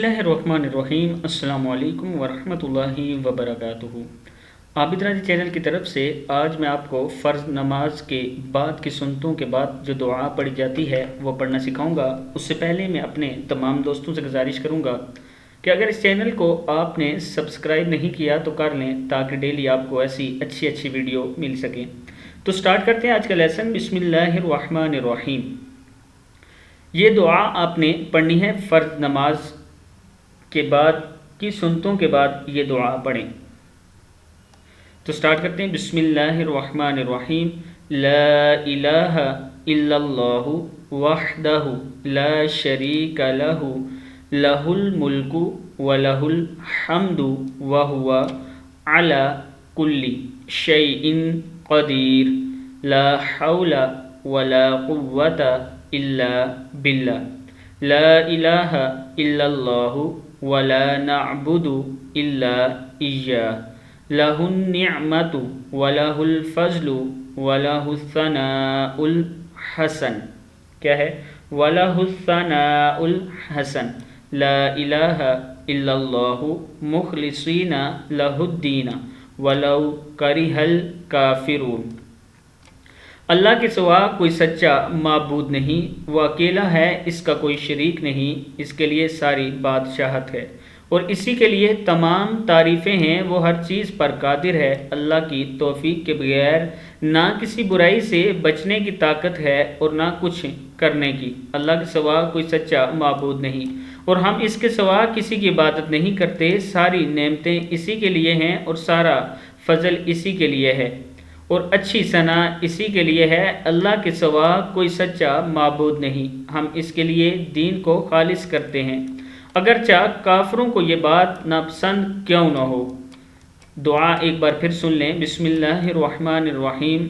اللہ الرحمن الرحیم۔ السلام علیکم ورحمۃ اللہ وبرکاتہ۔ عابد راضی چینل کی طرف سے آج میں آپ کو فرض نماز کے بعد کی سنتوں کے بعد جو دعا پڑھی جاتی ہے وہ پڑھنا سکھاؤں گا۔ اس سے پہلے میں اپنے تمام دوستوں سے گزارش کروں گا کہ اگر اس چینل کو آپ نے سبسکرائب نہیں کیا تو کر لیں تاکہ ڈیلی آپ کو ایسی اچھی ویڈیو مل سکے۔ تو سٹارٹ کرتے ہیں آج کا لیسن۔ بسم اللہ الرحمن الرحیم۔ یہ دعا آپ نے پڑھنی ہے فرض نماز کے بعد کی سنتوں کے بعد یہ دعا پڑھیں۔ تو سٹارٹ کرتے ہیں۔ بسم اللہ الرحمن الرحیم۔ لا الہ الا اللہ وحدہ لا شریک لہ لہ الملک ولہ الحمد وہو علی کل شیء قدیر لا حول ولا قوة الا باللہ لا الہ الا اللہ ولا نعبد الا ایاہ لہ النعمت ولہ الفضل ولہ الثناء الحسن۔ کیا ہے؟ وَلَهُ الثَّنَاءُ الْحَسَنُ لا الہ الا اللہ مخلصین لہ الدین وَلَوْ کَرِہَ الْکَافِرُونَ۔ اللہ کے سوا کوئی سچا معبود نہیں، وہ اکیلا ہے، اس کا کوئی شریک نہیں، اس کے لیے ساری بادشاہت ہے اور اسی کے لیے تمام تعریفیں ہیں۔ وہ ہر چیز پر قادر ہے۔ اللہ کی توفیق کے بغیر نہ کسی برائی سے بچنے کی طاقت ہے اور نہ کچھ کرنے کی۔ اللہ کے سوا کوئی سچا معبود نہیں اور ہم اس کے سوا کسی کی عبادت نہیں کرتے۔ ساری نعمتیں اسی کے لیے ہیں اور سارا فضل اسی کے لیے ہے اور اچھی ثنا اسی کے لیے ہے۔ اللہ کے سوا کوئی سچا معبود نہیں، ہم اس کے لیے دین کو خالص کرتے ہیں اگرچہ کافروں کو یہ بات ناپسند کیوں نہ ہو۔ دعا ایک بار پھر سن لیں۔ بسم اللہ الرحمن الرحیم۔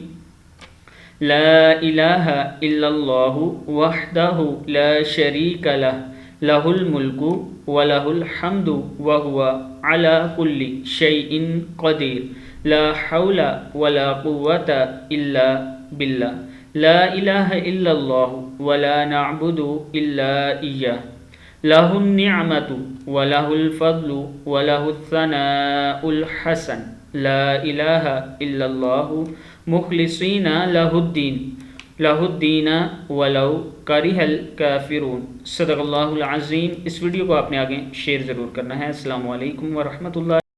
لا الہ الا اللہ وحدہ لا شریک لہ لہ الملک ولہ الحمد وہو علی کل شیء قدیر لا حول ولا قوة الا باللہ لا الہ الا اللہ ولا نعبد الا ایاہ لہ النعمت ولہ الفضل ولہ الثناء الحسن لا الہ الا اللہ مخلصین لہ الدین ولو کرہ الکافرون۔ صدق اللہ العظیم۔ اس ویڈیو کو آپ نے آگے شیئر ضرور کرنا ہے۔ السلام علیکم ورحمۃ اللہ۔